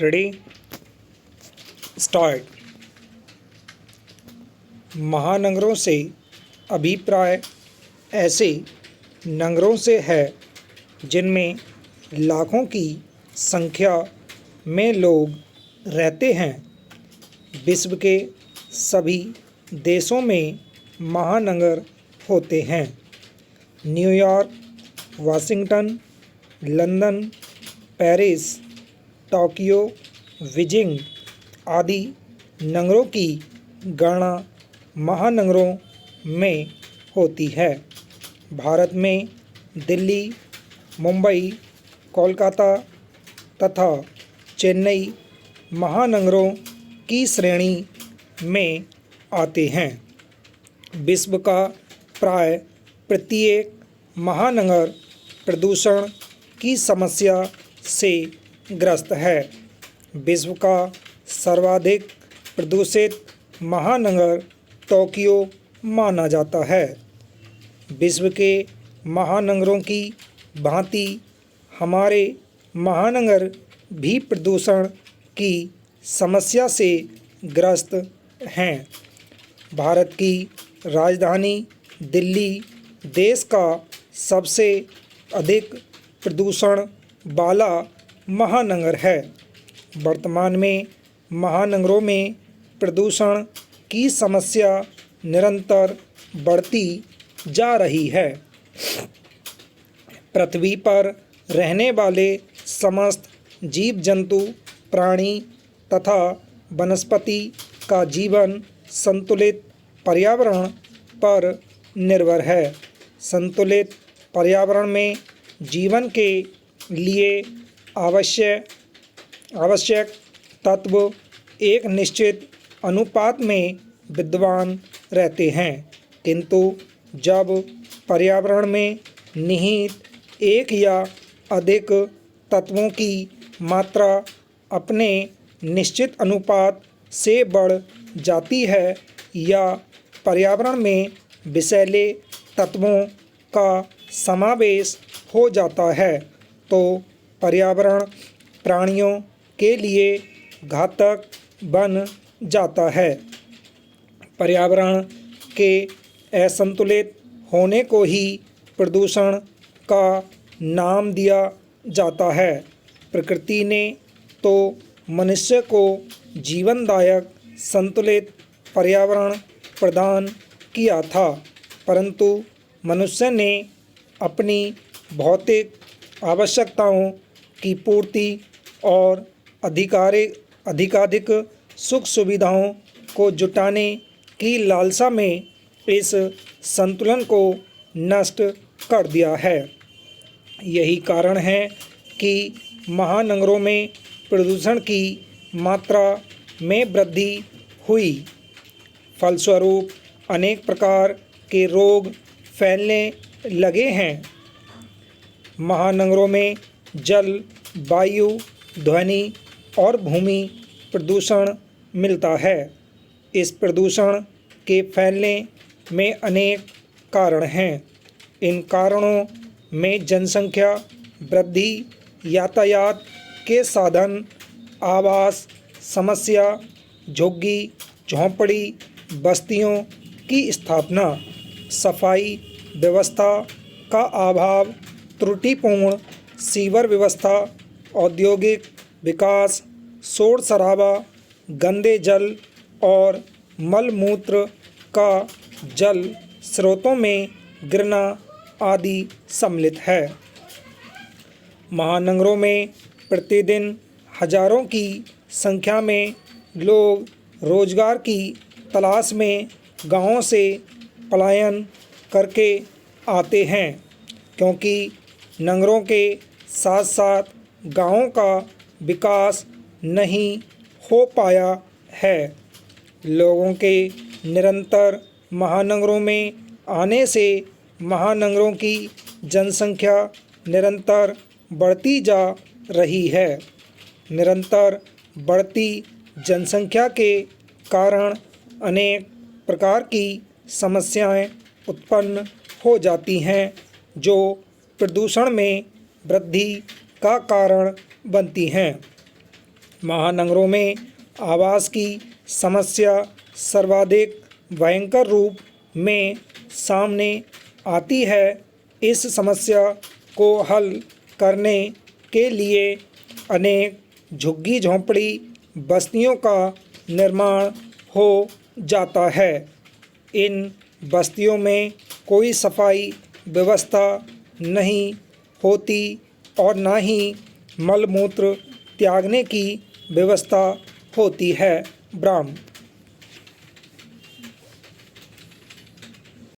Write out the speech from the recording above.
Ready start. महानगरों से अभिप्राय ऐसे नगरों से है जिनमें लाखों की संख्या में लोग रहते हैं। विश्व के सभी देशों में महानगर होते हैं। New York, Washington, London, Paris, Tokyo, Beijing आदि नगरों की गणना महानगरों में होती है। भारत में दिल्ली, मुंबई, कोलकाता तथा चेन्नई महानगरों की श्रेणी में आते हैं। विश्व का प्राय प्रत्येक महानगर प्रदूषण की समस्या से ग्रस्त है। विश्व का सर्वाधिक प्रदूषित महानगर टोक्यो माना जाता है। विश्व के महानगरों की भांति हमारे महानगर भी प्रदूषण की समस्या से ग्रस्त हैं। भारत की राजधानी दिल्ली देश का सबसे अधिक प्रदूषण वाला महानगर है। वर्तमान में महानगरों में प्रदूषण की समस्या निरंतर बढ़ती जा रही है। पृथ्वी पर रहने वाले समस्त जीव जंतु, प्राणी तथा वनस्पति का जीवन संतुलित पर्यावरण पर निर्भर है। संतुलित पर्यावरण में जीवन के लिए आवश्यक तत्व एक निश्चित अनुपात में विद्यमान रहते हैं, किंतु जब पर्यावरण में निहित एक या अधिक तत्वों की मात्रा अपने निश्चित अनुपात से बढ़ जाती है या पर्यावरण में विषैले तत्वों का समावेश हो जाता है, तो पर्यावरण प्राणियों के लिए घातक बन जाता है। पर्यावरण के असंतुलित होने को ही प्रदूषण का नाम दिया जाता है। प्रकृति ने तो मनुष्य को जीवनदायक संतुलित पर्यावरण प्रदान किया था, परंतु मनुष्य ने अपनी भौतिक आवश्यकताओं की पूर्ति और अधिकाधिक सुख सुविधाओं को जुटाने की लालसा में इस संतुलन को नष्ट कर दिया है। यही कारण है कि महानगरों में प्रदूषण की मात्रा में वृद्धि हुई। फलस्वरूप अनेक प्रकार के रोग फैलने लगे हैं। महानगरों में जल, वायु, ध्वनि और भूमि प्रदूषण मिलता है। इस प्रदूषण के फैलने में अनेक कारण हैं। इन कारणों में जनसंख्या वृद्धि, यातायात के साधन, आवास समस्या, झुग्गी झोंपड़ी बस्तियों की स्थापना, सफाई व्यवस्था का अभाव, त्रुटिपूर्ण सीवर व्यवस्था, औद्योगिक विकास, शोर शराबा, गंदे जल और मलमूत्र का जल स्रोतों में गिरना आदि सम्मिलित है। महानगरों में प्रतिदिन हजारों की संख्या में लोग रोजगार की तलाश में गांवों से पलायन करके आते हैं, क्योंकि नगरों के साथ साथ गांवों का विकास नहीं हो पाया है। लोगों के निरंतर महानगरों में आने से महानगरों की जनसंख्या निरंतर बढ़ती जा रही है। निरंतर बढ़ती जनसंख्या के कारण अनेक प्रकार की समस्याएं उत्पन्न हो जाती हैं, जो प्रदूषण में वृद्धि का कारण बनती हैं। महानगरों में आवास की समस्या सर्वाधिक भयंकर रूप में सामने आती है। इस समस्या को हल करने के लिए अनेक झुग्गी झोंपड़ी बस्तियों का निर्माण हो जाता है। इन बस्तियों में कोई सफाई व्यवस्था नहीं होती और न ही मल मूत्र त्यागने की व्यवस्था होती है। ब्राह्म